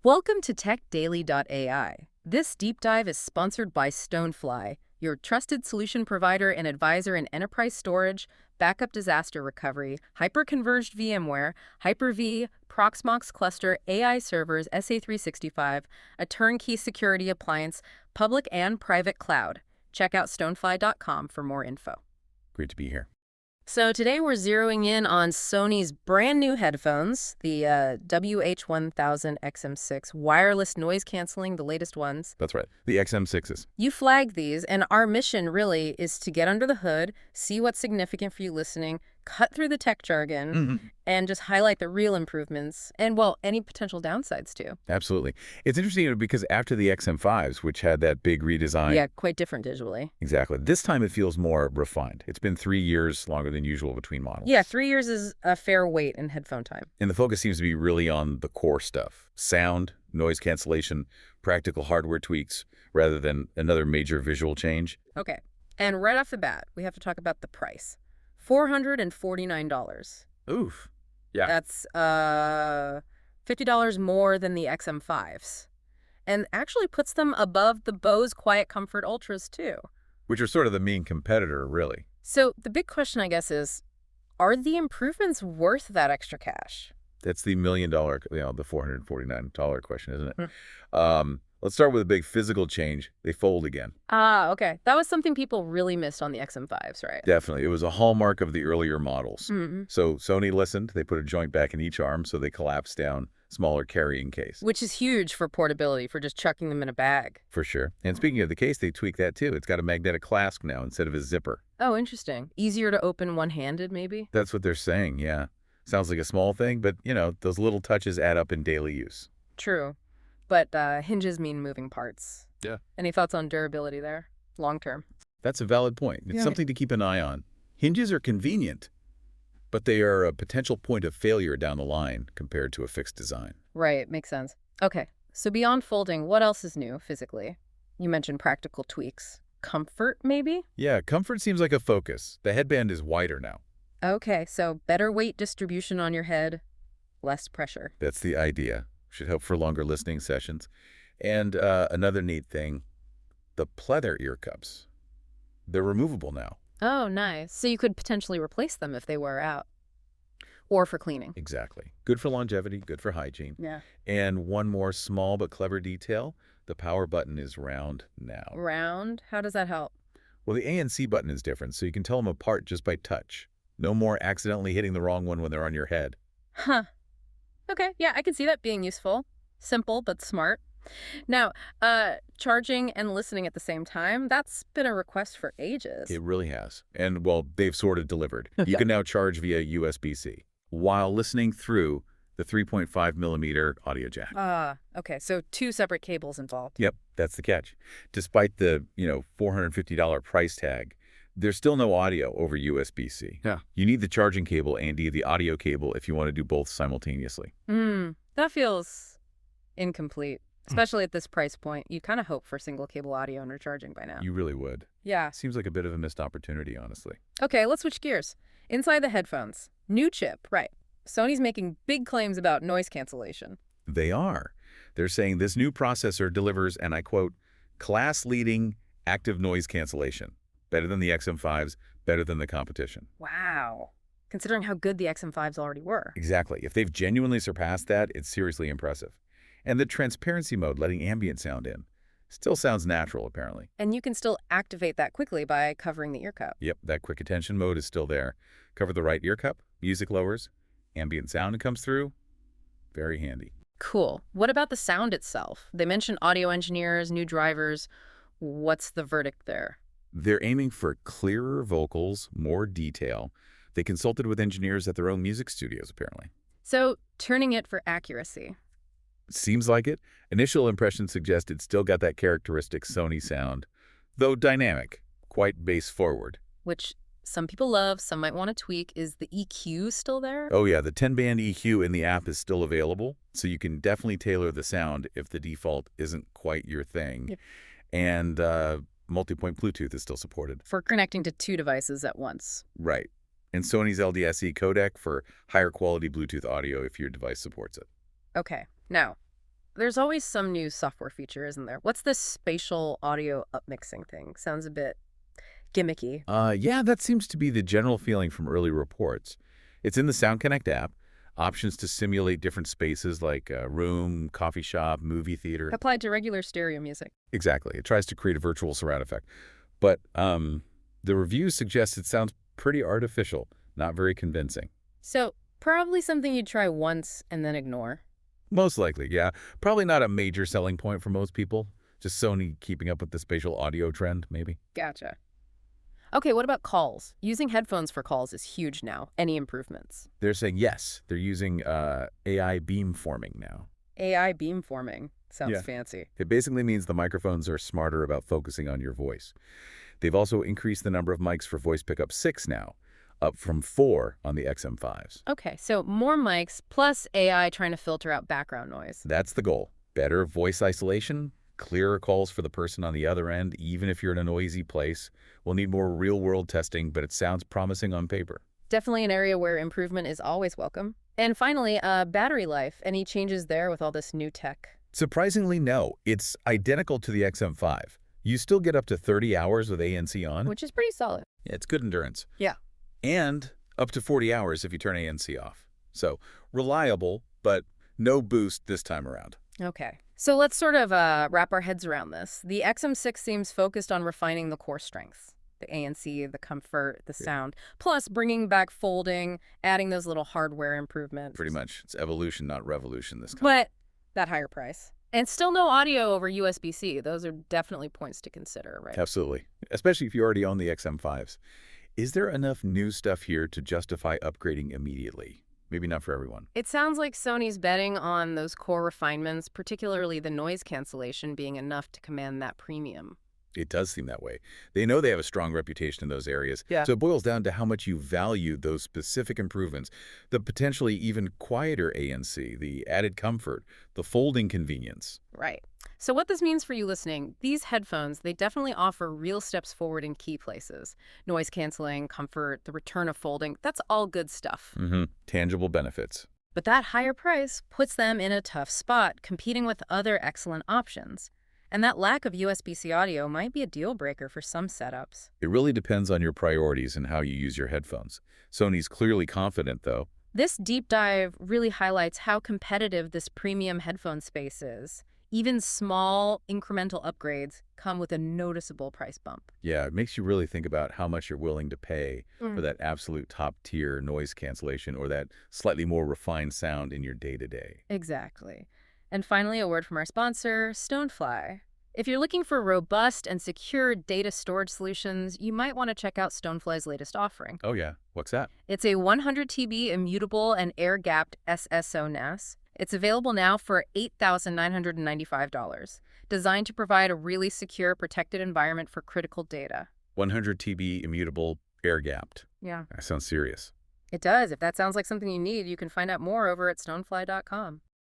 Welcome to TechDaily.ai. This deep dive is sponsored by StoneFly, your trusted solution provider and advisor in enterprise storage, backup disaster recovery, hyper-converged VMware, Hyper-V, Proxmox cluster, AI servers, SA365, a turnkey security appliance, public and private cloud. Check out stonefly.com for more info. Great to be here. So today we're zeroing in on Sony's brand new headphones, the WH-1000XM6 wireless noise canceling, the latest ones. That's right. The XM6s. You flagged these, and our mission really is to get under the hood, see what's significant for you listening, cut through the tech jargon, and just highlight the real improvements and, well, any potential downsides too. Absolutely. It's interesting because after the XM5s, which had that big redesign. Yeah, quite different visually. Exactly. This time it feels more refined. It's been 3 years longer than usual between models. Yeah, 3 years is a fair wait in headphone time. And the focus seems to be really on the core stuff. Sound, noise cancellation, practical hardware tweaks, rather than another major visual change. Okay. And right off the bat, we have to talk about the price. $449. Oof. Yeah. That's $50 more than the XM5s. And actually puts them above the Bose QuietComfort Ultras too. Which are sort of the main competitor, really. So the big question, I guess, is, are the improvements worth that extra cash? That's the $1 million, the $449 question, isn't it? Let's start with a big physical change. They fold again. Ah, okay. That was something people really missed on the XM5s, right? Definitely. It was a hallmark of the earlier models. So Sony listened. They put a joint back in each arm, so they collapsed down, smaller carrying case. Which is huge for portability, for just chucking them in a bag. For sure. And speaking of the case, they tweaked that too. It's got a magnetic clasp now instead of a zipper. Oh, interesting. Easier to open one-handed, maybe? That's what they're saying, yeah. Sounds like a small thing, but, you know, those little touches add up in daily use. True. But hinges mean moving parts. Yeah. Any thoughts on durability there, long term? That's a valid point. It's something to keep an eye on. Hinges are convenient, but they are a potential point of failure down the line compared to a fixed design. Right, makes sense. Okay, so beyond folding, what else is new physically? You mentioned practical tweaks. Comfort, maybe? Yeah, comfort seems like a focus. The headband is wider now. Okay, so better weight distribution on your head, less pressure. That's the idea. Should help for longer listening sessions. And another neat thing, the pleather ear cups. They're removable now. Oh, nice. So you could potentially replace them if they wear out. Or for cleaning. Exactly. Good for longevity, good for hygiene. Yeah. And one more small but clever detail, the power button is round now. Round? How does that help? Well, the A and C button is different, so you can tell them apart just by touch. No more accidentally hitting the wrong one when they're on your head. Huh. Okay, yeah, I can see that being useful. Simple, but smart. Now, charging and listening at the same time, that's been a request for ages. It really has. And, well, they've sort of delivered. You can now charge via USB-C while listening through the 3.5mm audio jack. Okay, so 2 separate cables involved. Yep, that's the catch. Despite the, $450 price tag, there's still no audio over USB-C. Yeah. You need the charging cable and the audio cable if you want to do both simultaneously. That feels incomplete, especially at this price point. You kind of hope for single cable audio and recharging by now. You really would. Yeah. Seems like a bit of a missed opportunity, honestly. Okay, let's switch gears. Inside the headphones. New chip, right. Sony's making big claims about noise cancellation. They are. They're saying this new processor delivers, and I quote, class-leading active noise cancellation. Better than the XM5s, better than the competition. Wow. Considering how good the XM5s already were. Exactly. If they've genuinely surpassed that, it's seriously impressive. And the transparency mode, letting ambient sound in, still sounds natural, apparently. And you can still activate that quickly by covering the ear cup. Yep, that quick attention mode is still there. Cover the right ear cup, music lowers, ambient sound comes through. Very handy. Cool. What about the sound itself? They mentioned audio engineers, new drivers. What's the verdict there? They're aiming for clearer vocals, more detail. They consulted with engineers at their own music studios, apparently. So, turning it for accuracy. Seems like it. Initial impressions suggest it's still got that characteristic Sony sound, though dynamic, quite bass-forward. Which some people love, some might want to tweak. Is the EQ still there? Oh yeah, the 10-band EQ in the app is still available, so you can definitely tailor the sound if the default isn't quite your thing. Yep. And multi-point Bluetooth is still supported. For connecting to 2 devices at once. Right. And Sony's LDSC codec for higher quality Bluetooth audio if your device supports it. Okay. Now, There's always some new software feature, isn't there? What's this spatial audio upmixing thing? Sounds a bit gimmicky. Yeah, that seems to be the general feeling from early reports. It's in the Sound Connect app. Options to simulate different spaces like a room, coffee shop, movie theater. Applied to regular stereo music. Exactly. It tries to create a virtual surround effect. But the reviews suggest it sounds pretty artificial, not very convincing. So, probably something you'd try once and then ignore. Most likely, yeah. Probably not a major selling point for most people. Just Sony keeping up with the spatial audio trend, maybe. Gotcha. Okay, what about calls? Using headphones for calls is huge now. Any improvements? They're saying yes. They're using AI beamforming now. AI beamforming. Sounds Yeah. fancy. It basically means the microphones are smarter about focusing on your voice. They've also increased the number of mics for voice pickup 6 now, up from 4 on the XM5s. Okay, so more mics plus AI trying to filter out background noise. That's the goal. Better voice isolation, clearer calls for the person on the other end, even if you're in a noisy place. We'll need more real-world testing, but it sounds promising on paper. Definitely an area where improvement is always welcome. And finally, battery life. Any changes there with all this new tech? Surprisingly, no. It's identical to the XM5. You still get up to 30 hours with ANC on. Which is pretty solid. Yeah, it's good endurance. Yeah. And up to 40 hours if you turn ANC off. So reliable, but no boost this time around. Okay. So let's sort of wrap our heads around this. The XM6 seems focused on refining the core strengths. The ANC, the comfort, the sound, plus bringing back folding, adding those little hardware improvements. Pretty much. It's evolution, not revolution this time. But that higher price. And still no audio over USB-C. Those are definitely points to consider, right? Absolutely. Especially if you already own the XM5s. Is there enough new stuff here to justify upgrading immediately? Maybe not for everyone. It sounds like Sony's betting on those core refinements, particularly the noise cancellation, being enough to command that premium. It does seem that way. They know they have a strong reputation in those areas. Yeah. So it boils down to how much you value those specific improvements, the potentially even quieter ANC, the added comfort, the folding convenience. Right. So what this means for you listening, these headphones, they definitely offer real steps forward in key places. Noise canceling, comfort, the return of folding, that's all good stuff. Tangible benefits. But that higher price puts them in a tough spot, competing with other excellent options. And that lack of USB-C audio might be a deal breaker for some setups. It really depends on your priorities and how you use your headphones. Sony's clearly confident, though. This deep dive really highlights how competitive this premium headphone space is. Even small, incremental upgrades come with a noticeable price bump. Yeah, it makes you really think about how much you're willing to pay for that absolute top-tier noise cancellation or that slightly more refined sound in your day-to-day. Exactly. And finally, a word from our sponsor, StoneFly. If you're looking for robust and secure data storage solutions, you might want to check out StoneFly's latest offering. Oh, yeah. What's that? It's a 100 TB immutable and air-gapped SSO NAS. It's available now for $8,995, designed to provide a really secure, protected environment for critical data. 100 TB immutable, air-gapped. Yeah. That sounds serious. It does. If that sounds like something you need, you can find out more over at StoneFly.com.